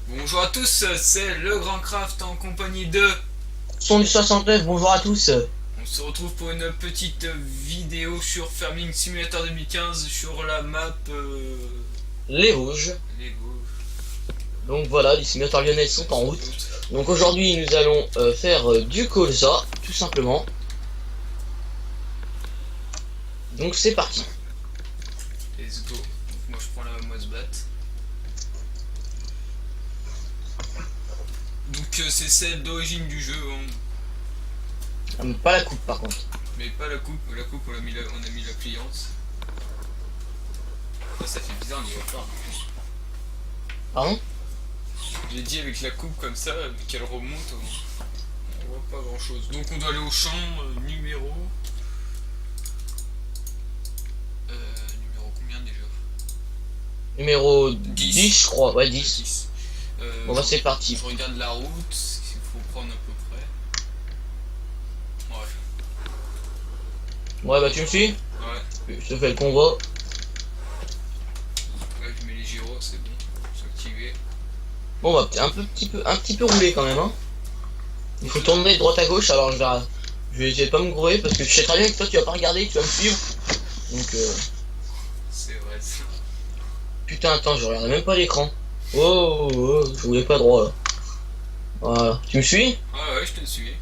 Bonjour à tous, c'est le Grand Craft en compagnie de... Son du 69, bonjour à tous. On se retrouve pour une petite vidéo sur Farming Simulator 2015 sur la map... Les Vosges. Les Vosges. Donc voilà, les simulateurs lyonnais sont en route. Donc aujourd'hui nous allons faire du colza, tout simplement. Donc c'est parti. Let's go. Donc moi je prends la Mosbat. Donc c'est celle d'origine du jeu, hein. Pas la coupe par contre. Mais pas la coupe on a mis la pliante. Ça fait bizarre, on y voit pas en plus. Pardon? J'ai dit avec la coupe comme ça, vu qu'elle remonte, on voit pas grand chose. Donc on doit aller au champ numéro... numéro combien déjà? Numéro 10. 10 je crois, ouais 10. 10. Bon bah c'est parti. Je regarde la route, il faut prendre à peu près. Ouais. Ouais bah tu me suis? Ouais. Je te fais le convoi. Là je mets les gyros, c'est bon. C'est activé. Bon bah un petit peu rouler quand même hein. Il faut tourner de droite à gauche, alors je vais essayer de pas me grouiller parce que je sais très bien que toi tu vas pas regarder, tu vas me suivre. Donc C'est vrai ça. putain attends, je regarde même pas l'écran. Oh, je voulais pas droit là. Voilà. Tu me suis? Ouais, je te suis.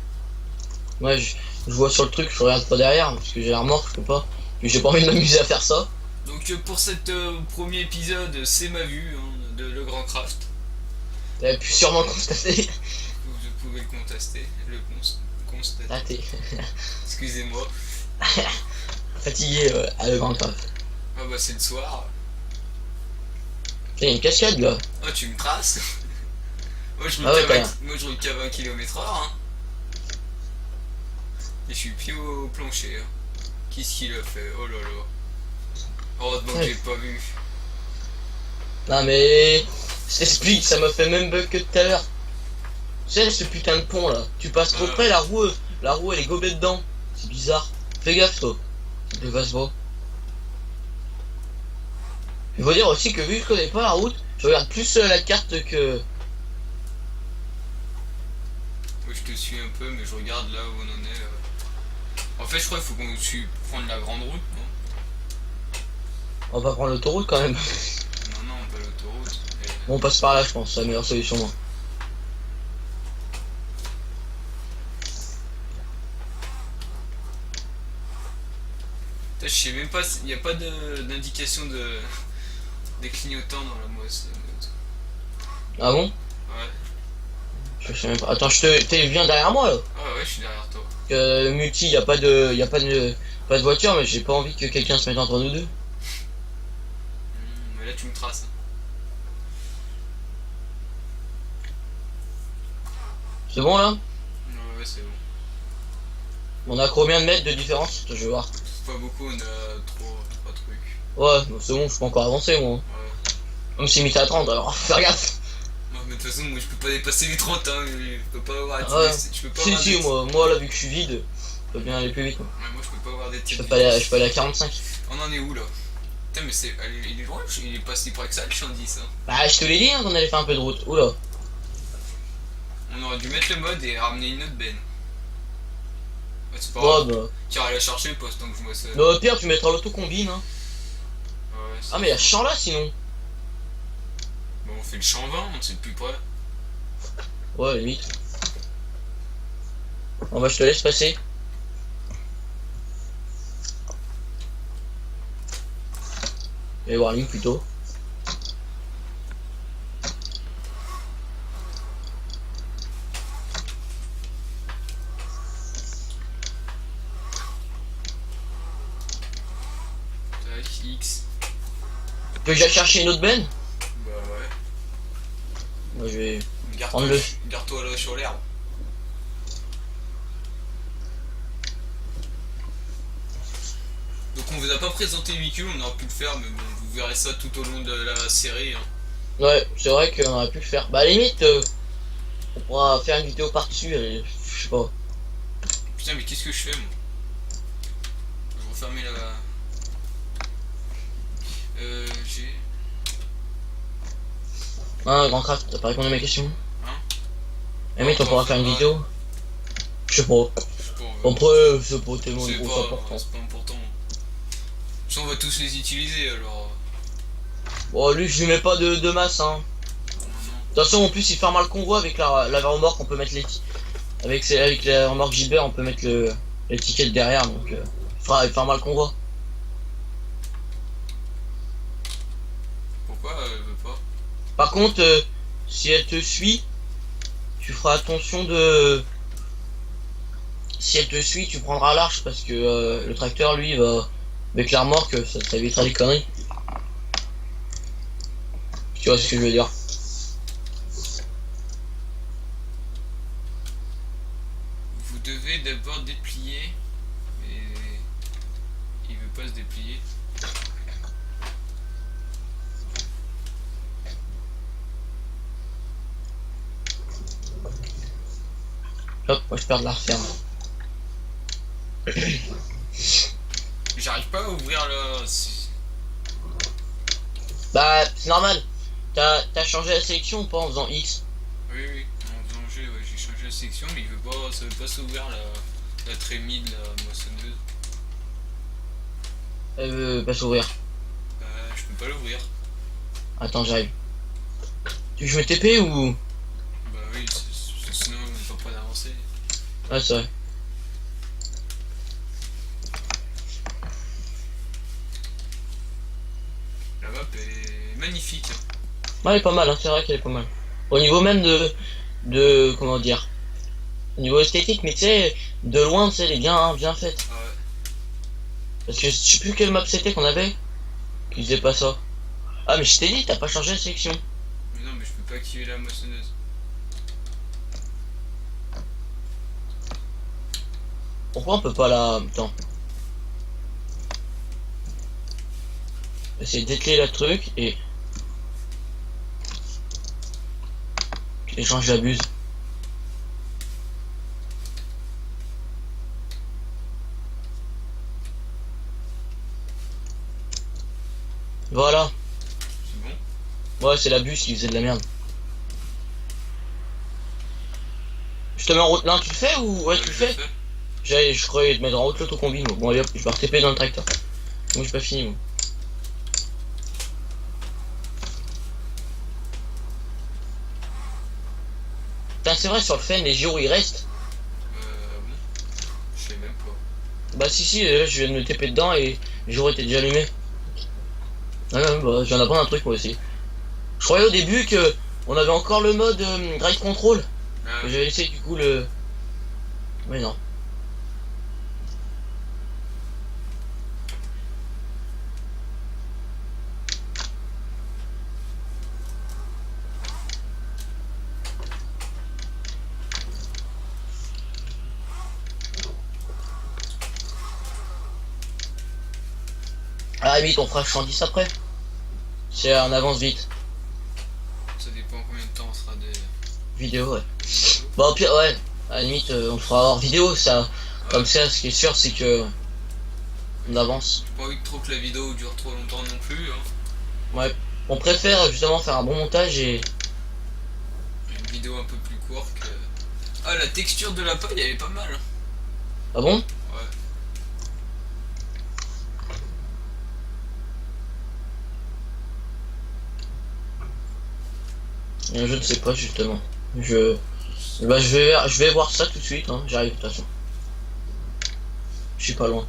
Ouais, je vois sur le truc, je regarde pas derrière parce que j'ai la remorque, je peux pas. J'ai pas envie de m'amuser à faire ça. Donc pour cet premier épisode, c'est ma vue hein, de Le Grand Craft. T'avais pu sûrement constater. Vous pouvez le constater. Constater. Raté. Excusez-moi. Fatigué à le grand craft. Ah bah c'est le soir. Il y a une cascade là. Oh tu me traces. Moi je roule qu'à 20 km/h hein. Et je suis pied au plancher hein. Qu'est-ce qu'il a fait? Oh là là. Heureusement que j'ai pas vu. Non mais... Je t'explique, ça m'a fait même bug que tout à l'heure. Tu sais ce putain de pont là. Tu passes trop près, la roue elle est gobée dedans. C'est bizarre. Fais gaffe toi. Je passe pas. Il faut dire aussi que vu que je connais pas la route, je regarde plus la carte que... Moi je te suis un peu mais je regarde là où on en est. En fait je crois qu'il faut qu'on suive prendre la grande route, non? On va prendre l'autoroute quand même. Non, pas l'autoroute. Bon, on passe par là je pense, c'est la meilleure solution moi. Je sais même pas, il n'y a pas d'indication des clignotants dans la moisse. Ah bon? Ouais. Je sais même pas. Attends, t'es bien derrière moi là. Ah ouais, je suis derrière toi. Multi, y a pas de voiture, mais j'ai pas envie que quelqu'un se mette entre nous deux. Mais là tu me traces. C'est bon là? Ouais, c'est bon. On a combien de mètres de différence? Je vais voir. Pas beaucoup, on a trois trucs. Ouais, bon, c'est bon, je peux encore avancer moi. Ouais. Comme si mis à 30, alors faire gaffe. Non, mais de toute façon, moi je peux pas dépasser les 30, hein. Je peux pas avoir Ah ouais. je peux pas Si, avoir si, moi là, vu que je suis vide, je peux bien aller plus vite. Moi. Ouais, moi je peux pas avoir des tirs. Je peux aller à 45. On en est où là? Putain, mais il est loin, il est pas si près que ça le champ 10. Hein. Bah, je te l'ai dit hein, qu'on allait faire un peu de route. Oula. On aurait dû mettre le mode et ramener une autre benne. Ouais, c'est pas Ouais, grave. bah. Tu iras la chercher, poste tant que je vois ça. Mais au pire, tu mettras l'auto-combine. Hein. Ouais, Ah, mais il y a champ là sinon. Bon, on fait le champ 20, on sait plus près. Ouais, limite. Bon, bah, je te laisse passer. Et voir ligne plutôt. Tac, X. Tu veux que j'aille chercher une autre benne? Bah ouais. Moi je vais Garde-toi prendre le... garde-toi là sur l'herbe. Donc on vous a pas présenté le véhicule, on aurait pu le faire, mais bon, vous verrez ça tout au long de la série. Hein. Ouais, c'est vrai qu'on aurait pu le faire. Bah à la limite, on pourra faire une vidéo par-dessus, je sais pas. Putain, mais qu'est-ce que je fais moi? Je vais refermer la... j'ai... Hein, Grandcraft, t'as pas répondu à ma question? Hein? Limite, on pourra faire une vidéo. Je sais pas. Je sais pas, Après, c'est pas tellement c'est gros, pas, c'est important. c'est pas important. Ça, on va tous les utiliser alors. Bon, lui, je lui mets pas de masse, hein. Non, non. De toute façon, en plus, il ferme le convoi avec la remorque, on peut mettre les... Avec la remorque JB, on peut mettre l'étiquette derrière, donc... il ferme le convoi. Pourquoi elle veut pas? Par contre, si elle te suit, tu feras attention de... Si elle te suit, tu prendras l'arche, parce que le tracteur, lui, va... Avec la remorque, ça évitera des conneries. Tu vois ce que je veux dire. Vous devez d'abord déplier. Mais... il veut pas se déplier. Hop, moi je perds de la referme. J'arrive pas à ouvrir là. Bah, c'est normal. T'as changé la sélection ou pas en faisant X? Oui, oui, en faisant G, ouais, j'ai changé la section, mais il veut pas, ça veut pas s'ouvrir la trémie de la moissonneuse. Elle veut pas s'ouvrir. Je peux pas l'ouvrir. Attends, j'arrive. Tu veux que je me TP ou... Bah oui, sinon on peut pas avancer. Ouais, c'est vrai. La map est magnifique. Ouais, elle est pas mal, hein, c'est vrai qu'elle est pas mal. Au niveau même de comment dire, au niveau esthétique, mais tu sais, de loin, tu sais, elle est bien faite. Ah ouais. Parce que je sais plus quelle map c'était qu'on avait, qui faisait pas ça. Ah, mais je t'ai dit, t'as pas changé la sélection. Mais non, mais je peux pas activer la moissonneuse. Pourquoi on peut pas la... Attends. Essayer d'éclairer le truc et... Les gens, j'abuse. Voilà. C'est bon? Ouais, c'est la bus qui faisait de la merde. Je te mets en route là, tu le fais ou... Ouais, tu le fais? Je croyais te mettre en route l'autocombi, moi. Bon, allez hop, je vais re-TP dans le tracteur. Moi, j'ai pas fini, moi. Putain, c'est vrai, sur le Fen, les gyros, ils restent. Bon. Je sais même pas. Bah, si, là, je viens de me TP dedans et les gyros étaient déjà allumés. Ouais, bah, je viens d'apprendre un truc, moi aussi. Je croyais au début que on avait encore le mode Drive Control. Ah, J'avais laissé, du coup, le... Mais non. Ah, vite, on fera 110 après. C'est en avance vite. ça dépend combien de temps on sera des Vidéo, ouais. vidéos. Bah, au pire, ouais. À la limite, on fera hors vidéo, ça. Comme ça, ce qui est sûr, c'est que... On avance. J'ai pas envie que trop que la vidéo dure trop longtemps non plus. Hein. Ouais. On préfère justement faire un bon montage et... Une vidéo un peu plus courte que... Ah, la texture de la paille, elle est pas mal. Ah bon? Ouais. Je ne sais pas, justement. Bah, je vais voir ça tout de suite, hein. J'arrive de toute façon. Je suis pas loin.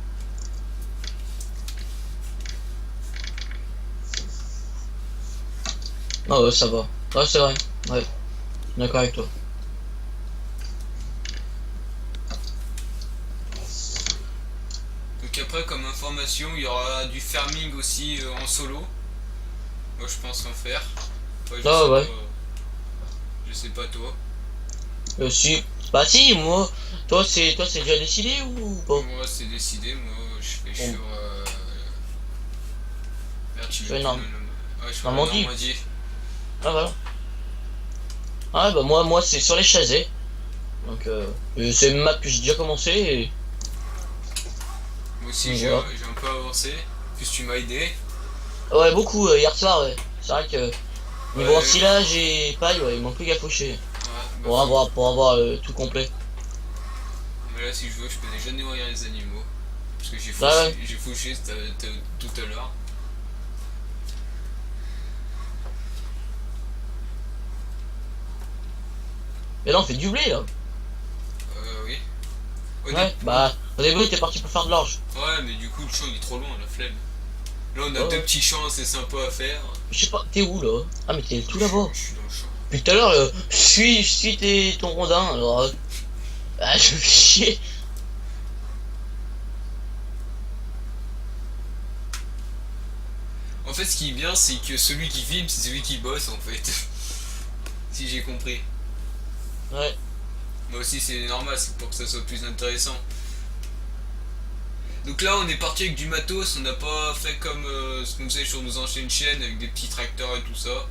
Ah ouais, ça va. Ouais, c'est vrai. Ouais. D'accord avec toi. Donc après, comme information, il y aura du farming aussi en solo. Moi, je pense en faire. Après, je Ah sais ouais. pas. Je sais pas toi. Si. Bah si, moi. Toi c'est déjà décidé ou pas? Moi c'est décidé, moi je fais Bon. sur... Merde, tu Je mets fais plus le Norm- nom. Ouais, je suis en Normandie. Normandie. Ah voilà. Ah bah moi c'est sur les chazés. Donc c'est une map que j'ai déjà commencé et Moi aussi donc, voilà. j'ai un peu avancé. Plus tu m'as aidé. Ouais beaucoup hier soir ouais. C'est vrai que niveau Ouais, ensilage et paille ouais, il manque plus qu'à faucher. ouais, bah, faut- Pour avoir tout complet. Mais là si je veux je peux déjà nourrir les animaux. Parce que Ouais, ouais. j'ai fauché tout à l'heure. Mais là on fait du blé là. Oui. Ouais, bah au début t'es parti pour faire de l'orge. Ouais, mais du coup le champ il est trop loin, la flemme. Là on a Ouais, deux ouais. petits champs, c'est sympa à faire. Je sais pas, t'es où là? Ah mais t'es tout là-bas. Je suis dans le champ. Puis tout à l'heure, je suis ton rondin, alors ah, je me fais chier. En fait ce qui est bien c'est que celui qui filme c'est celui qui bosse en fait. Si j'ai compris. Ouais. Moi aussi c'est normal, c'est pour que ça soit plus intéressant. Donc là on est parti avec du matos, on n'a pas fait comme ce qu'on faisait sur nos anciennes chaînes avec des petits tracteurs et tout ça.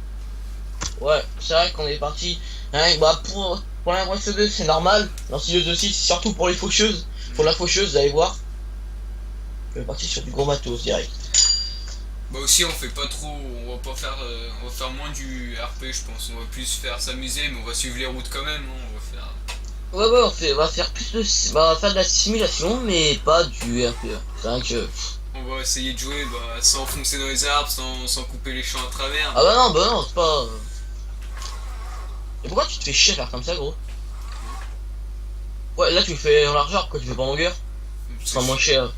Ouais, c'est vrai qu'on est parti. Hein, bah pour la Breath 2 c'est normal. Dans Sileuse aussi, c'est surtout pour les faucheuses. Pour la faucheuse, vous allez voir. On est parti sur du gros matos direct. Bah aussi on fait pas trop, on va faire moins du RP je pense, on va plus faire s'amuser mais on va suivre les routes quand même, hein. On va faire... Ouais, ouais, on va faire plus de. Bah, on va faire de la simulation, mais pas du RPE. C'est vrai que. On va essayer de jouer bah, sans foncer dans les arbres, sans couper les champs à travers. Ah bah non, c'est pas. Et pourquoi tu te fais chier à faire comme ça, gros? Ouais, là tu le fais en largeur, pourquoi tu fais pas en longueur? Ce sera moins cher. Hein,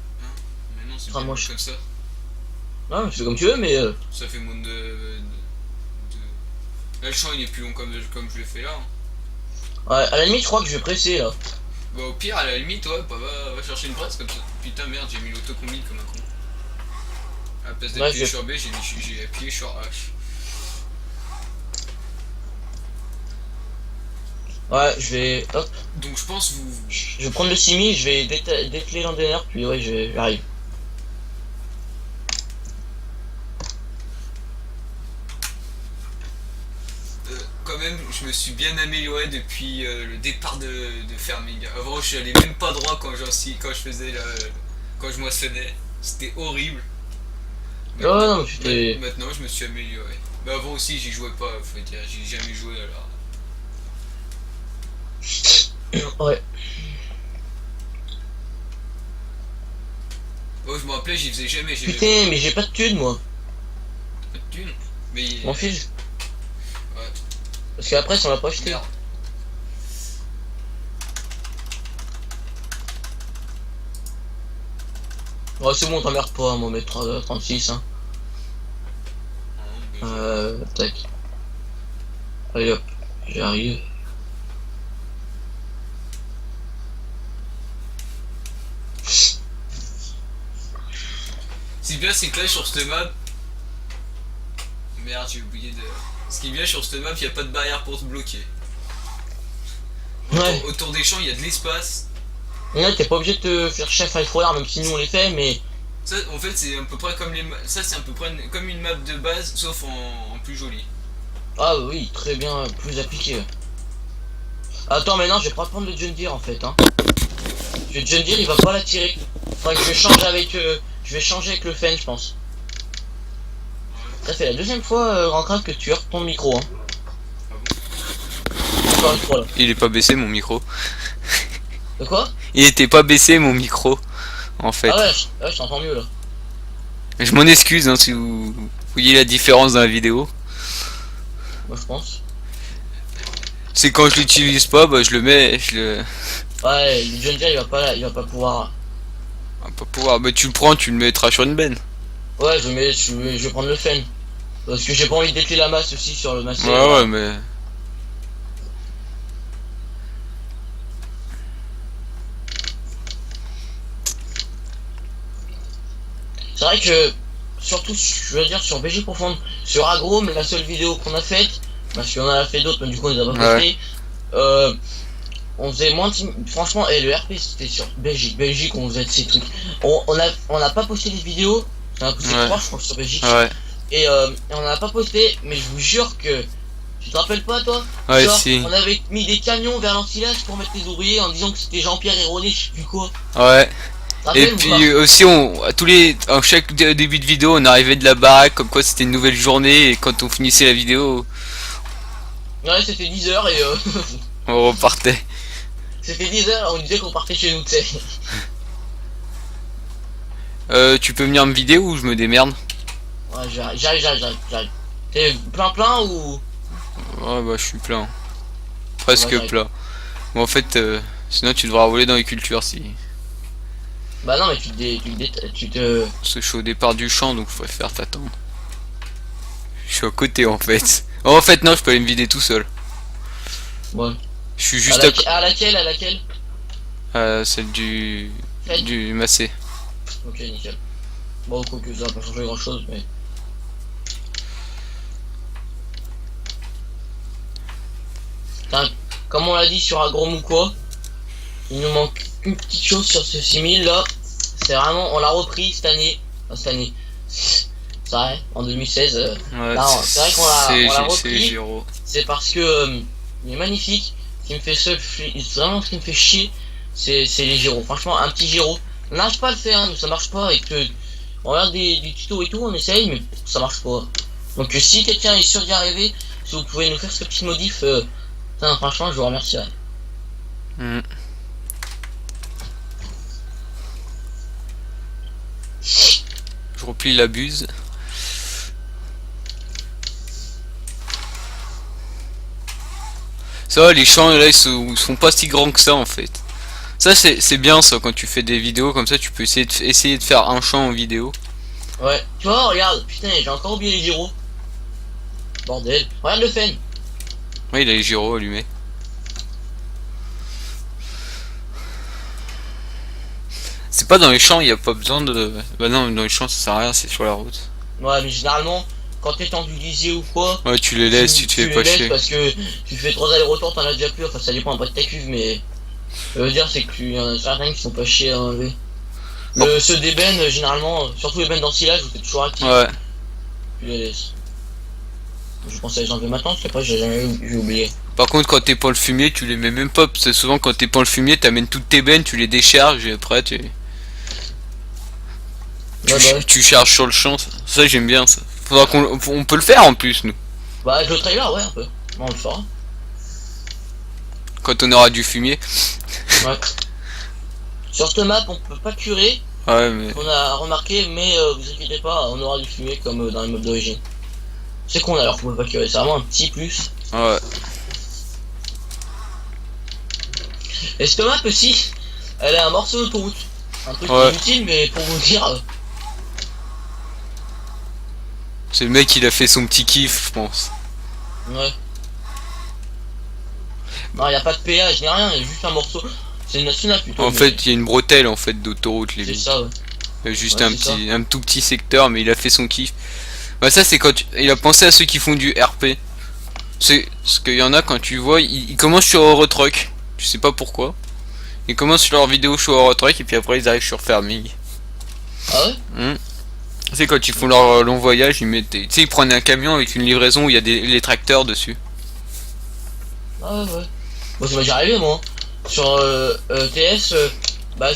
mais non, c'est Sera bien moins cher. comme ça. Non, tu fais comme tu veux, mais. Ça fait moins Là, le champ il est plus long comme je l'ai fait là. Hein. Ouais, à la limite, je crois que je vais presser là. Bah, au pire, à la limite, ouais, bah, va chercher une presse comme ça. Putain, merde, j'ai mis l'autocombine comme un con. À la place Ouais, d'appuyer je- sur B, j'ai appuyé sur H. Ouais, je vais. Hop. Donc, je pense vous. Je vais prendre le simi, je vais dételer l'enderner, puis ouais, j'arrive. Quand même, je me suis bien amélioré depuis le départ de Ferming. Avant, je allais même pas droit quand je faisais quand je moissonnais. C'était horrible. Ouais, non, mais tu t'es. Maintenant, je me suis amélioré. Mais avant aussi, j'y jouais pas, faut dire. J'ai jamais joué alors. Ouais. Oh, je me rappelais, j'y faisais jamais. J'avais Putain, mais j'ai pas de thune moi. pas de thunes. Mais. Je m'en fiche. Ouais. Parce qu'après, ça on l'a pas acheté. Merde. Ouais, c'est bon, t'emmerdes pas, on va mettre 36. Hein. Non, mais Tac. Allez hop, j'arrive. Ce qui est bien, c'est que là, sur cette map. Merde, j'ai oublié de. Ce qui est bien sur cette map, il n'y a pas de barrière pour te bloquer. Ouais. Autour des champs, il y a de l'espace. Ouais, t'es pas obligé de te faire chef à fourrière, même si nous on les fait, mais. Ça, en fait, c'est à peu près comme ça, c'est à peu près comme une map de base, sauf en plus joli. Ah oui, très bien, plus appliqué. Attends, maintenant je vais pas prendre le John Deere en fait. Hein. Le John Deere il va pas l'attirer. Faudrait que je change avec. Je vais changer avec le Fen, je pense. Ça fait la deuxième fois, Rancraft, que tu heurtes ton micro. Hein. Ah bon? Encore une fois là. Il est pas baissé mon micro. De quoi? Il était pas baissé mon micro, en fait. Ah ouais, je t'entends mieux là. Je m'en excuse hein, si vous voyez la différence dans la vidéo. Moi je pense. C'est quand je l'utilise pas, bah je le mets, Ouais, le John Deere il va pas pouvoir. On va pas pouvoir. Bah tu le prends, tu le mettras sur une benne. Ouais, je vais prendre le Fen. Parce que j'ai pas envie d'écler la masse aussi sur le massé. Ouais, mais. C'est vrai que, surtout, je veux dire, sur BG Profonde, sur Agrome, la seule vidéo qu'on a faite, Parce qu'on en a fait d'autres, mais du coup on les a pas Ouais. postés. On faisait moins de franchement, et le RP c'était sur Belgique on faisait de ces trucs. On a pas posté des vidéos, on a posté Ouais. 3 je crois sur Belgique. Ouais. Et on en a pas posté, mais je vous jure que tu te rappelles pas toi? Ouais, Genre, si. on avait mis des camions vers l'ensilage pour mettre les ouvriers en disant que c'était Jean-Pierre et René, je sais plus quoi. Ouais. Tu te Et rappelles ou puis aussi, à chaque début de vidéo, on arrivait de la baraque, comme quoi c'était une nouvelle journée, et quand on finissait la vidéo, pas? Ouais, c'était 10 heures et on repartait. c'était 10 heures, on disait qu'on partait chez nous, tu sais. Tu peux venir me vider ou je me démerde? Ouais, j'arrive. T'es plein ou? Ouais, bah je suis plein. Presque Ouais, j'arrive. plein. Bon, en fait, sinon tu devras voler dans les cultures si. Bah non, mais tu te... Parce que je suis au départ du champ, donc je préfère t'attendre. Je suis à côté en fait. Oh, en fait, non, je peux aller me vider tout seul. Ouais. Je suis juste à côté. À laquelle? Celle Faites. du massé. Ok, nickel. Bon, quoi que ça va pas changer grand chose, mais... Putain, comme on l'a dit sur Agrom ou quoi, il nous manque une petite chose sur ce 6000 là. C'est vraiment, on l'a repris cette année. Enfin, cette année. C'est vrai, en 2016. Ouais, Non, c'est vrai qu'on l'a c'est repris. Giro. C'est parce que il est magnifique. Ce qui me fait vraiment ce qui me fait chier, c'est les gyros. Franchement, un petit gyro. On n'arrive pas à le faire, hein, nous, ça marche pas. Et que on regarde du tuto et tout, on essaye, mais ça marche pas. Donc si quelqu'un est sûr d'y arriver, si vous pouvez nous faire ce petit modif, putain, franchement, je vous remercierai. Hmm. Je replie la buse. Ça va, les champs là ils sont pas si grands que ça en fait. Ça c'est bien ça quand tu fais des vidéos comme ça, tu peux essayer de faire un champ en vidéo. Ouais, tu vois, regarde, putain, j'ai encore oublié les gyros. Bordel, regarde le fen. Ouais, il a les gyros allumés. C'est pas dans les champs, il y a pas besoin de. Bah non, dans les champs ça sert à rien, c'est sur la route. Ouais, mais généralement, quand t'es tendu lisier ou quoi, Ouais, tu les laisses, tu te fais les pas laisses chier. parce que tu fais 3 allers-retours, t'en as déjà plus, enfin ça dépend un peu de ta cuve, mais je veux dire c'est que y en a certains qui sont pas chiés à enlever. Bon. Ceux d'ébène, généralement, surtout les bennes d'ensilage où t'es toujours actif, Ouais. tu les laisses. Je pensais à les enlever maintenant, parce qu'après j'ai oublié. Par contre, quand t'es pas le fumier, tu les mets même pas. Parce que souvent, quand t'es pas le fumier, t'amènes toutes tes bennes, tu les décharges et après tu Ouais. tu charges sur le champ. Ça j'aime bien ça. Faudra on peut le faire en plus, nous. Bah avec le trailer, ouais, un peu. Bon, on le fera. Quand on aura du fumier. Ouais. Sur cette map, on peut pas curer, Ouais, mais. on a remarqué, mais vous inquiétez pas, on aura du fumier comme dans les mobs d'origine. C'est con alors qu'on peut pas curer, c'est vraiment un petit plus. Ouais. Et cette map aussi, elle est un morceau d'autoroute. Un truc Ouais. inutile, mais pour vous dire. C'est le mec, il a fait son petit kiff, je pense. Ouais. Non, y a pas de péage ni rien, y a juste un morceau. C'est une nationale plutôt. En mais fait, il y a une bretelle en fait d'autoroute, les c'est mecs. ça, ouais. Il y a juste Ouais, un c'est petit, un tout petit secteur, mais il a fait son kiff. Bah ça c'est quand il a pensé à ceux qui font du RP. C'est parce qu'il y en a quand tu vois, ils commencent sur Eurotruck. Tu sais pas pourquoi. Ils commencent leur vidéo sur Eurotruck et puis après ils arrivent sur Farming. Ah ouais? C'est quand ils font leur long voyage, ils mettent, tu sais, ils prennent un camion avec une livraison où il y a les tracteurs dessus. Ah ouais. Moi ça m'est déjà arrivé moi. Sur TS, bah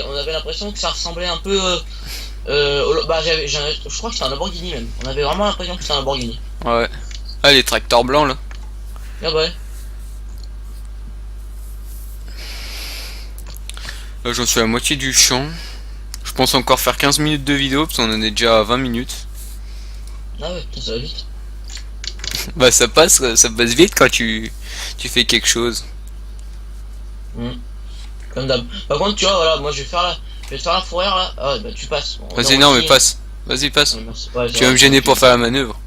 on avait l'impression que ça ressemblait un peu bah je crois que c'est un Lamborghini même. On avait vraiment l'impression que c'était un Lamborghini. Ouais. Ah, les tracteurs blancs là. Ah ouais. Là j'en suis à la moitié du champ. Je pense encore faire 15 minutes de vidéo parce qu'on en est déjà à 20 minutes. Ah ouais, putain, ça va vite. Bah ça passe vite quand tu fais quelque chose. Comme d'hab. Par contre, tu vois, voilà, moi je vais faire la fourrière là. Ah ouais, bah tu passes. Vas-y, non mais passe. Vas-y, passe. Ouais, merci. Ouais, Tu vas me gêner pour faire la manœuvre.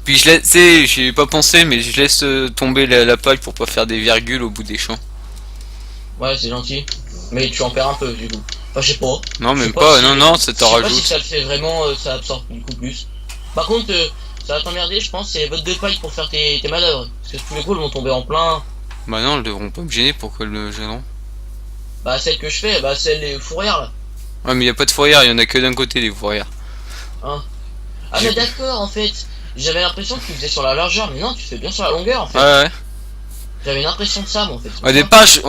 Puis je laisse, tu sais, j'y ai pas pensé, mais je laisse tomber la paille pour pas faire des virgules au bout des champs. Ouais, c'est gentil. Mais tu en perds un peu du coup. Enfin, je sais pas. Non, Je sais même pas, si- non, ça t'en Je sais pas si rajoute. ça le fait vraiment, ça absorbe du coup plus. Par contre, ça va t'emmerder, je pense, c'est les bottes de paille pour faire tes manœuvres. Parce que tous les coups vont tomber en plein. Bah non, elles devront pas me gêner, pourquoi elles me gêneront? Bah, celle que je fais, bah, celle des fourrières là. Ouais, mais y a pas de fourrière, y en a que d'un côté des fourrières. Hein. Ah, J'ai- mais d'accord, en fait. J'avais l'impression que tu faisais sur la largeur, mais non, tu fais bien sur la longueur en fait. Ouais, ouais. J'avais une impression de ça, moi en fait. Au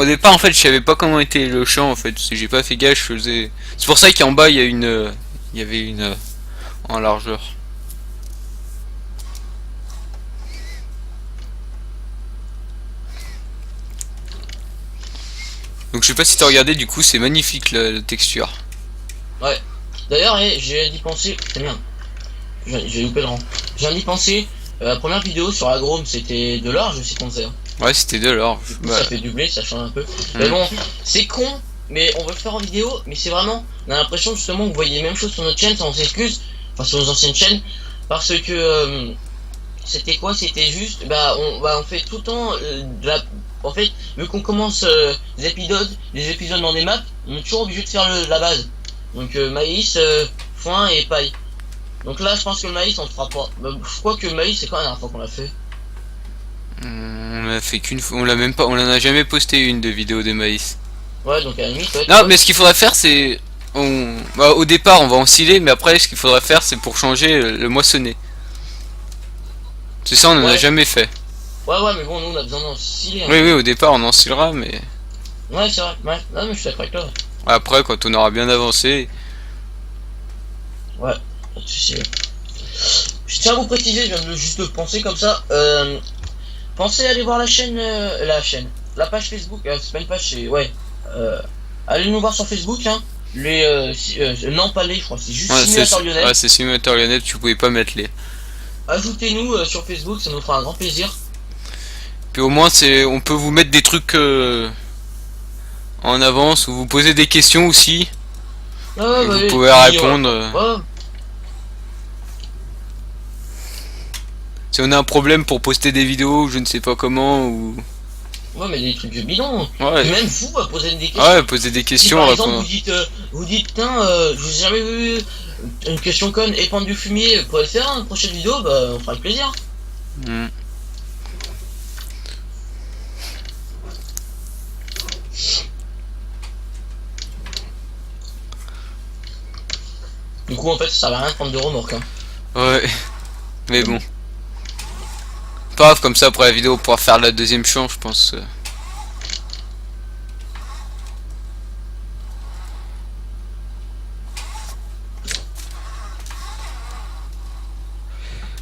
départ, en fait, je savais pas comment était le champ, en fait. Parce que j'ai pas fait gaffe, je faisais. C'est pour ça qu'en bas, il y a une. Il y avait une. En largeur. Donc je sais pas si t'as regardé, du coup, c'est magnifique la texture. Ouais. D'ailleurs, j'ai d'y penser. C'est bien. J'ai loupé le rang. J'ai d'y penser. La première vidéo sur Agrom, c'était de l'or, je sais qu'on faisait. Hein. Ouais, c'était de l'or. Du coup, Bah, ça fait du blé, ça change un peu. Mais bon, c'est con, mais on veut le faire en vidéo, mais c'est vraiment. On a l'impression justement que vous voyez les mêmes choses sur notre chaîne, sans s'excuse. Enfin, sur nos anciennes chaînes. Parce que. C'était quoi? C'était juste. On fait tout le temps de la. En fait, vu qu'on commence les épisodes dans des maps, on est toujours obligé de faire la base. Donc maïs, foin et paille. Donc là, je pense que le maïs, on le fera pas. Bah, je crois que le maïs, c'est quand la dernière fois qu'on l'a fait? on l'a fait qu'une fois. On l'a même pas. On en a jamais posté une de vidéo de maïs. Ouais, donc à la limite, ouais. tu Non, vois. mais ce qu'il faudrait faire, c'est. Bah, au départ, on va ensiler, mais après, ce qu'il faudrait faire, c'est pour changer le moissonner. C'est ça, on en a Ouais. jamais fait. Ouais, mais bon, nous, on a besoin d'en sciller. Hein. Oui, oui, au départ, on ensilera, mais. Ouais, c'est vrai. Ouais, non, mais je suis d'accord avec toi. Après, quand on aura bien avancé. Ouais, pas de soucis. Je tiens à vous préciser, je viens de juste de penser comme ça. Pensez à aller voir la chaîne, la page Facebook. C'est pas une page, c'est ouais. Allez nous voir sur Facebook, hein. Non pas les, je crois, c'est juste Ouais, Simulateur Lyonnais. ouais, c'est Simulateur Lyonnais, tu pouvais pas mettre les. Ajoutez-nous sur Facebook, ça nous fera un grand plaisir. Puis au moins, on peut vous mettre des trucs en avance, ou vous poser des questions aussi, Ah, et bah, vous pouvez répondre. Ouais, Si on a un problème pour poster des vidéos, ou je ne sais pas comment, ou. ouais, mais des trucs bidons. Ouais, Même vous, poser des questions. ouais, poser des Si questions, par exemple répondre. vous dites, putain, je vous ai jamais vu une question conne épandre du fumier, vous pourrez le faire, une prochaine vidéo, bah on fera avec plaisir. Hmm. Du coup, en fait, ça sert à rien de prendre de remorques. Hein. Ouais, mais bon. Pas grave, comme ça après la vidéo on pourra faire la deuxième champ, je pense.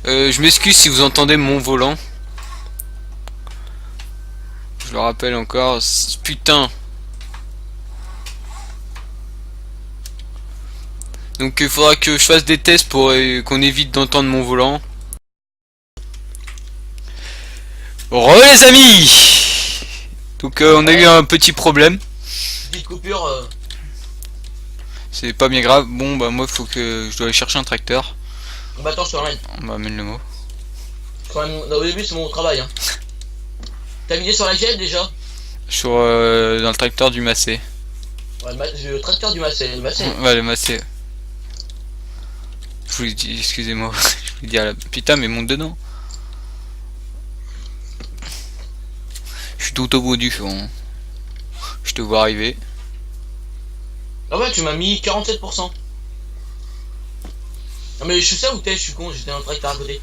Je m'excuse si vous entendez mon volant. Je le rappelle encore. Putain. Donc il faudra que je fasse des tests pour qu'on évite d'entendre mon volant. Les amis. Donc on a eu un petit problème. Petite coupure. C'est pas bien grave. Bon bah moi il faut que je dois aller chercher un tracteur. Bah attends, je te ramène. On m'amène le mot. Au début, c'est mon travail. Hein. T'as misé sur laquelle déjà? Sur dans le tracteur du Massé. Ouais, le tracteur du Massé. Le Massé. Ouais, le Massé. Je voulais dire, excusez-moi, je voulais dire la... Putain, mais monte dedans. Je suis tout au bout du fond. Je te vois arriver. Ah ouais, tu m'as mis 47%. Non mais je sais où t'es, je suis con, j'étais dans le tracteur à côté.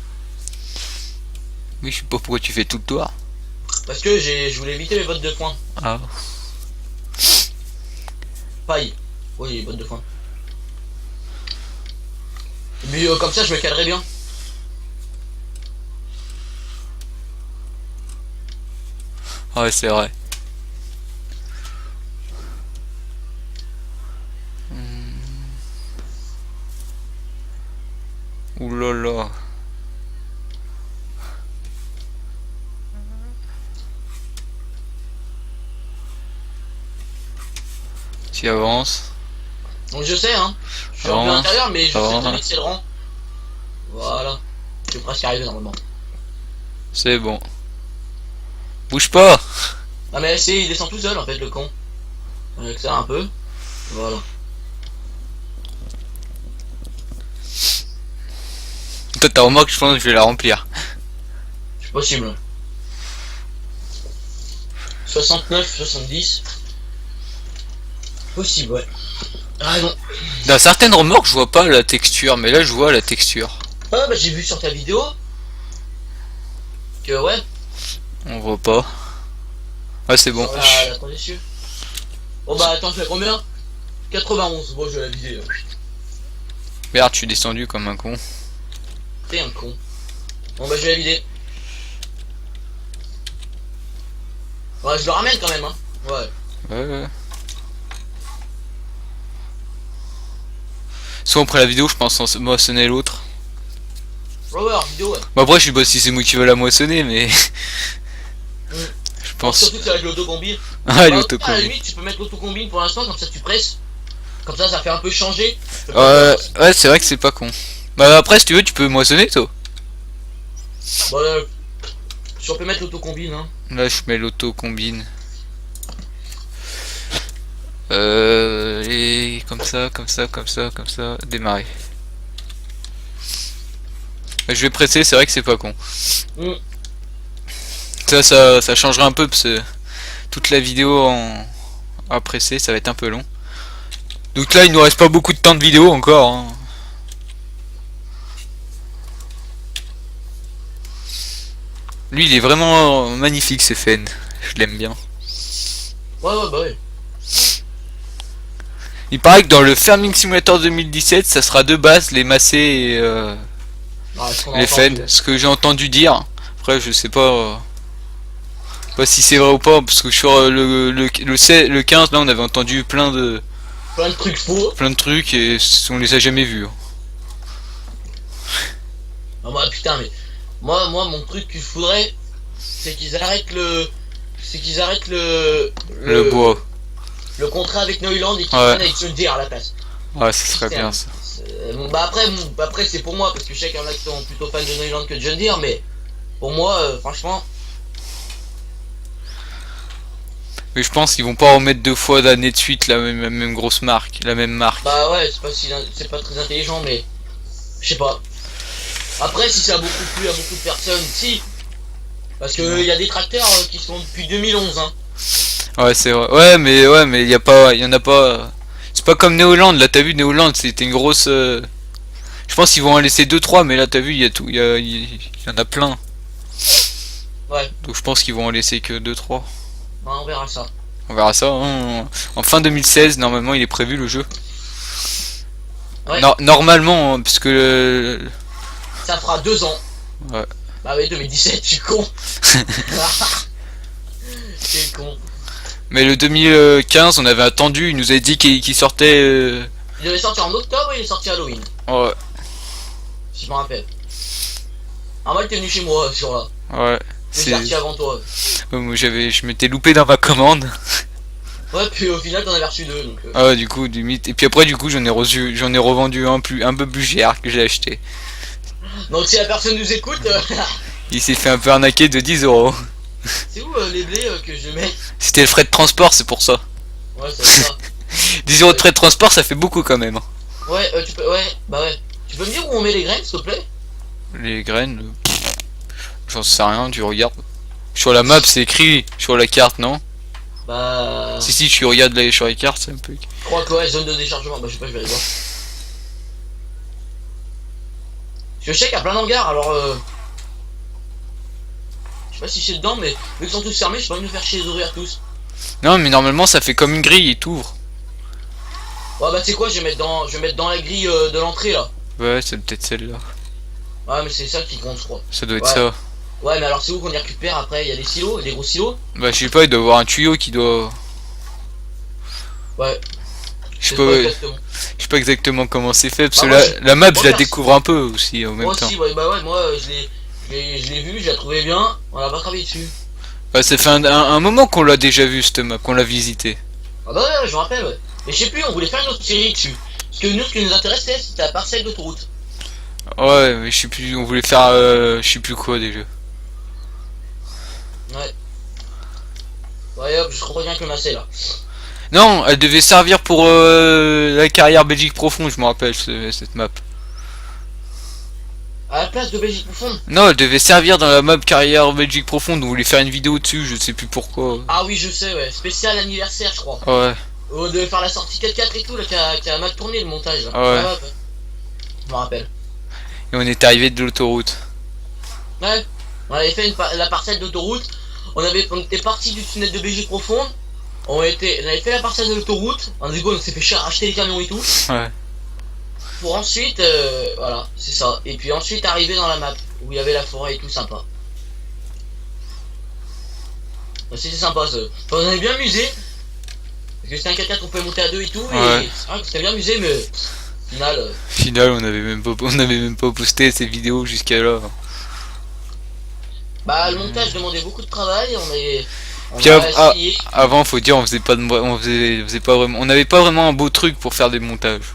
Mais je sais pas pourquoi tu fais tout le tour. Parce que je voulais éviter les bottes de foin. Ah. Paille. Oui, les bottes de foin. Mais comme ça, je me calerai bien. Ah ouais, c'est vrai. Ouh là là. Tu avances. Donc je sais, hein. Je suis en plein Avance. intérieur, mais je sais Avance. très vite c'est le rang. Voilà. Je suis presque arrivé normalement. C'est bon. Bouge pas. Ah mais il descend tout seul en fait, le con. Avec ça un peu. Voilà. Toi, ta remarque, je pense que je vais la remplir. C'est possible. 69, 70. Possible, ouais. Ah non. Dans certaines remorques, je vois pas la texture, mais là, je vois la texture. Ah bah j'ai vu sur ta vidéo que ouais. On voit pas. Ah, c'est bon. Ah, attends, déçu. Bon bah attends, je fais combien? 91. Bon, je vais la vider. Merde, je suis descendu comme un con. T'es un con. Bon bah je vais la vider. Ouais, je le ramène quand même, hein. Ouais. Ouais. Soit après la vidéo, je pense en moissonner l'autre. Ouais, en vidéo, ouais. Bah après, je sais pas si c'est moi qui veux la moissonner, mais... Mm. Je pense... Surtout que c'est avec l'autocombine. Ah, À la l'autocombine. limite, tu peux mettre l'autocombine pour l'instant, comme ça tu presses. Comme ça fait un peu changer. Ouais, c'est vrai que c'est pas con. Bah après, si tu veux, tu peux moissonner, toi. Voilà. Si on peut mettre l'autocombine, hein. Là, je mets l'autocombine. Et comme ça, démarrer. Je vais presser, c'est vrai que c'est pas con. Mm. Ça changerait un peu parce que toute la vidéo à presser, ça va être un peu long. Donc là, il nous reste pas beaucoup de temps de vidéo encore. Hein. Lui, il est vraiment magnifique, ce Fen. Je l'aime bien. Ouais, bah ouais. Il paraît que dans le Farming Simulator 2017, ça sera de base les Massey et les Fen. Ce que j'ai entendu dire. Après, je sais pas. Pas si c'est vrai ou pas, parce que sur le 15, là, on avait entendu plein de trucs faux. plein de trucs et on les a jamais vus. Ah bah putain, mais moi mon truc qu'il faudrait, c'est qu'ils arrêtent Le bois. le contrat avec Neuland et qu'ils Ouais. prennent avec John Deere à la place. Ouais, ça serait Putain, bien ça. Bon, après c'est pour moi parce que je sais qu'il y en a qui sont plutôt fans de Neuland que de John Deere, mais pour moi franchement. Mais je pense qu'ils vont pas remettre deux fois d'année de suite la même grosse marque, la même marque. Bah ouais, c'est pas très intelligent, mais je sais pas. Après, si ça a beaucoup plu à beaucoup de personnes, si. Parce que il y a des tracteurs qui sont depuis 2011, hein. Ouais, c'est vrai. Ouais, mais il y en a pas. C'est pas comme Neoland. Là, t'as vu Neoland, c'était une grosse. Je pense qu'ils vont en laisser 2-3, mais là, t'as vu, il y a tout, il y en a plein. Ouais. Donc je pense qu'ils vont en laisser que 2-3. Bah, on verra ça. On verra ça. Hein. En fin 2016, normalement, il est prévu le jeu. Ouais. Normalement, hein, puisque Ça fera 2 ans. Ouais. Bah oui, 2017, je suis con. C'est con. Mais le 2015, on avait attendu, il nous avait dit qu'il sortait. Il devait sortir en octobre et il est sorti à Halloween. Ouais. Si je me rappelle. Ah, moi, il était venu chez moi, ce jour-là. Ouais. Il est sorti avant toi. Moi, je m'étais loupé dans ma commande. Ouais, puis au final, t'en avais reçu 2. Donc, Ah ouais, du coup, limite. Et puis après, du coup, j'en ai revendu un peu plus cher que j'ai acheté. donc si la personne nous écoute, Il s'est fait un peu arnaquer de 10 euros. c'est où les blés que je mets? C'était le frais de transport, c'est pour ça. Ouais, ça va pas. 10 euros de frais de transport, ça fait beaucoup quand même. Ouais, tu peux. Ouais, bah ouais. Tu peux me dire où on met les graines, s'il te plaît? Les graines, j'en sais rien, tu regardes. Sur la map, c'est écrit sur la carte, non? Bah. Si, tu regardes là sur les cartes, c'est un peu. Je crois que ouais, zone de déchargement. Bah, je sais pas, je vais aller voir. Parce que je sais qu'il y a plein d'hangars, alors je sais pas si c'est dedans, mais vu qu'ils sont tous fermés, je peux pas me faire chier les ouvrir tous. Non, mais normalement, ça fait comme une grille, il t'ouvre. Ouais, bah, tu sais quoi, je vais mettre dans la grille de l'entrée là. Ouais, c'est peut-être celle-là. Ouais, mais c'est ça qui compte, je crois. Ça doit être Ouais. ça. Ouais, mais alors c'est où qu'on y récupère après? Il y a des silos, des gros silos? Bah, je sais pas, il doit y avoir un tuyau qui doit. Ouais. Je sais C'est pas pas, exactement. je sais pas exactement comment c'est fait, parce que Bah, moi, la map, je la perso- découvre un peu aussi en même Moi temps. aussi, ouais, bah ouais, moi je l'ai vu, je la trouvais bien, on a pas travaillé dessus. Ouais, ça fait un moment qu'on l'a déjà vu, cette map, qu'on l'a visité. Ah bah ouais, je me rappelle, ouais. Mais je sais plus, on voulait faire une autre série dessus. Parce que nous, ce qui nous intéressait, c'était la parcelle d'autoroute. Ouais, mais je sais plus, on voulait faire, je sais plus quoi déjà. Ouais. Ouais, hop, je reviens avec le macé là. Non, elle devait servir pour la carrière Belgique profonde, je me rappelle, cette map. Ah, place de Belgique profonde. Non, elle devait servir dans la map carrière Belgique profonde. On voulait faire une vidéo dessus, je sais plus pourquoi. Ah oui, je sais, ouais. Spécial anniversaire, je crois. Ouais, On devait faire la sortie 4-4 et tout, là, qui a mal tourné le montage. Là. Ouais. Ouais. Je me rappelle. et on est arrivé de l'autoroute. Ouais. On avait fait la parcelle d'autoroute. On était parti du tunnel de Belgique profonde. On avait fait la parcelle de l'autoroute. On s'est fait acheter les camions et tout. Ouais. Pour ensuite, voilà, c'est ça. Et puis ensuite arriver dans la map où il y avait la forêt et tout sympa. C'était sympa ça. Enfin, on avait bien amusé. Parce que c'était un 4x4 qu'on pouvait monter à deux et tout. Ouais. Et c'est vrai que c'était bien amusé, mais au final. Final, on avait même pas posté ces vidéos jusqu'à là. Bah, le montage demandait beaucoup de travail. On Puis a essayé. avant, faut dire, on faisait pas faisait pas vraiment, on n'avait pas vraiment un beau truc pour faire des montages.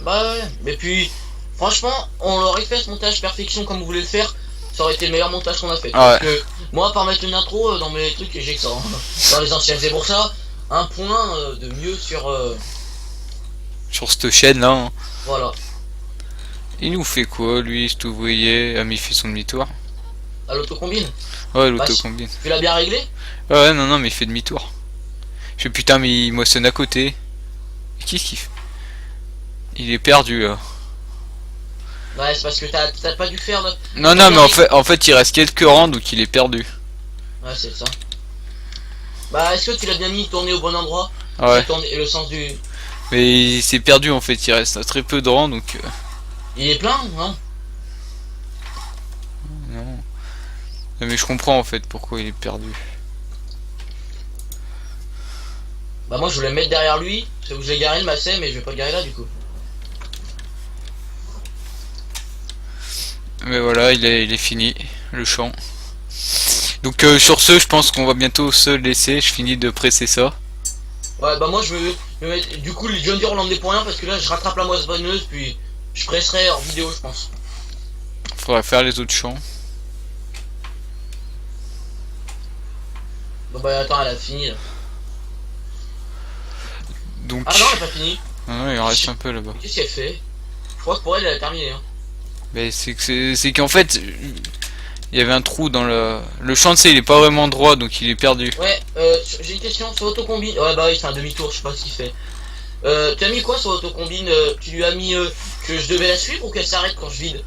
Bah, ouais. Mais puis, franchement, on l'aurait fait ce montage perfection comme vous voulez le faire. Ça aurait été le meilleur montage qu'on a fait. Ah Parce que moi, par mettre une intro dans mes trucs, j'ai que ça. Hein. Dans les anciennes, c'est pour ça. Un point de mieux sur. Sur cette chaîne là. Hein. Voilà. Il nous fait quoi, lui, cet ouvrier? Ah, mais il fait son demi-tour. À l'autocombine. Ouais, Bah, l'autocombine. Tu l'as bien réglé? Ouais, non, mais il fait demi-tour. Je fais putain, mais il moissonne à côté. Qu'est-ce qu'il fait? Il est perdu là. Ouais, c'est parce que t'as pas dû faire de... Non, mais en fait, il reste quelques rangs donc il est perdu. Ouais, c'est ça. Bah, est-ce que tu l'as bien mis tourné au bon endroit? Ouais. Tourné, le sens du... Mais il s'est perdu en fait, il reste très peu de rangs donc. Il est plein, non? Non. Mais je comprends en fait pourquoi il est perdu. Bah, moi je voulais me mettre derrière lui. Parce que je l'ai garé le massé, mais je vais pas le garer là du coup. Mais voilà, il est fini, le champ. Donc sur ce, je pense qu'on va bientôt se laisser. Je finis de presser ça. Ouais, bah moi je vais me mettre... Du coup, les John Deere on l'emmenait pour rien parce que là je rattrape la moissonneuse, puis je presserai en vidéo, je pense. Faudra faire les autres champs. Bah, attends, elle a fini là. Donc. Ah non, elle a pas fini. Ah, il en reste un peu là-bas. Qu'est-ce qu'elle fait? Je crois que pour elle, elle a terminé. Hein. Mais c'est qu'en fait, il y avait un trou dans le champ, tu sais, il est pas vraiment droit, donc il est perdu. Ouais, j'ai une question sur autocombine. Ouais, bah oui, c'est un demi-tour, je sais pas ce qu'il fait. Tu as mis quoi sur autocombine? Tu lui as mis que je devais la suivre ou qu'elle s'arrête quand je vide?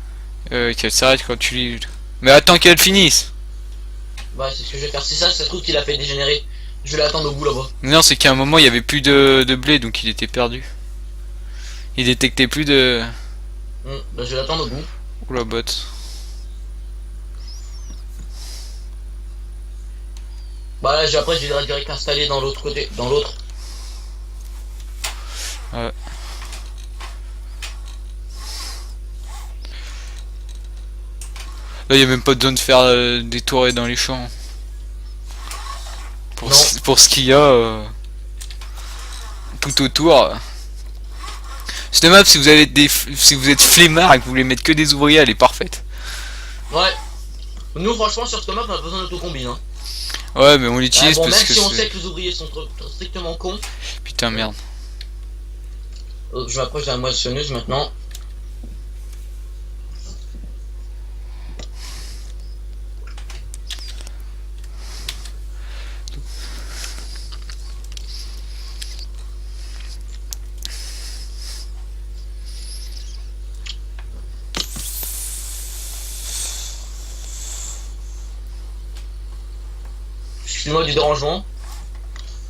Qu'elle s'arrête quand tu lis. Mais attends qu'elle finisse. Bah, c'est ce que je vais faire. C'est ça, ça se trouve qu'il a fait dégénérer. Je vais l'attendre au bout là-bas. Non, c'est qu'à un moment, il y avait plus de blé, donc il était perdu. Il détectait plus de. Bah, je vais l'attendre au bout. Ou la botte. Bah là, après, je vais direct installer dans l'autre côté. Dans l'autre. Ouais. Là, il n'y a même pas besoin de faire des tourées dans les champs. Pour ce qu'il y a tout autour. Cette map, si vous êtes flemmard et que vous voulez mettre que des ouvriers, elle est parfaite. Ouais. Nous, franchement, sur cette map, on a besoin d'autocombine. Hein. Ouais, mais on l'utilise bon, parce même que si on sait que les ouvriers sont strictement cons. Putain, merde. Je m'approche de la moissonneuse maintenant. Excuse-moi du dérangement.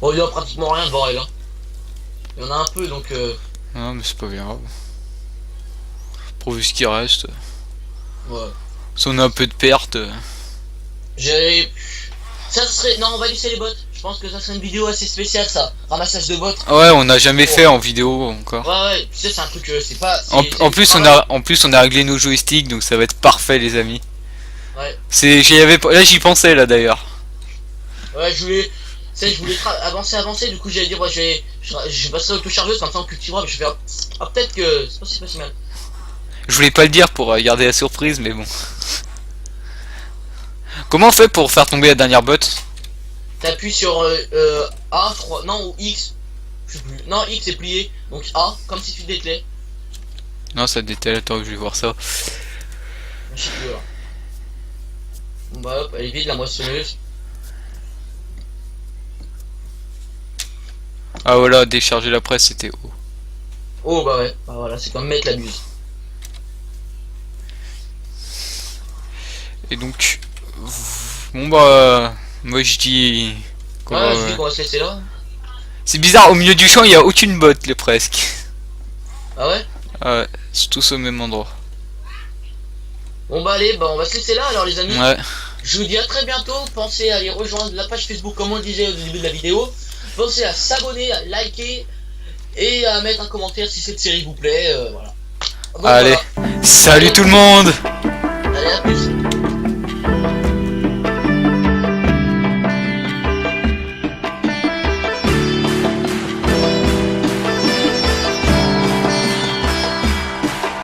Bon, il y a pratiquement rien devant elle. Hein. Il y en a un peu donc. Non, mais c'est pas bien grave. Pourvu ce qui reste. Ouais. Si on a un peu de perte. J'ai. Ça serait. Non, on va laisser les bottes. Je pense que ça serait une vidéo assez spéciale, ça. Ramassage de bottes. Ouais, on n'a jamais fait en vidéo encore. Ouais, tu sais, c'est un truc. C'est pas. En plus, on a réglé nos joysticks, donc ça va être parfait, les amis. Ouais. Là, j'y pensais là d'ailleurs. Ouais, je voulais avancer, du coup j'allais dire, ouais, je vais passer l'auto-chargeuse, comme ça on cultivera, mais je vais faire. Ah, peut-être que c'est pas si mal. Je voulais pas le dire pour garder la surprise, mais bon. Comment on fait pour faire tomber la dernière botte? T'appuies sur A, je crois, non, ou X, je sais plus. Non, X est plié, donc A, comme si tu dételais. Non, ça détale, attends, je vais voir ça. Je sais plus là. Bon bah hop, elle est vide la moissonneuse. Ah voilà, décharger la presse c'était haut. Oh bah ouais, bah voilà, c'est comme mettre la buse. Et donc, bon bah, moi je dis. Ouais, je dis qu'on va se laisser là. C'est bizarre, au milieu du champ il y a aucune botte, les presque. Ah ouais? Ah ouais, c'est tous au même endroit. Bon bah allez, bah on va se laisser là alors les amis. Ouais. Je vous dis à très bientôt. Pensez à aller rejoindre la page Facebook comme on le disait au début de la vidéo. Pensez à s'abonner, à liker et à mettre un commentaire si cette série vous plaît. Voilà. Donc, Allez, voilà. salut tout le monde! Allez, à plus.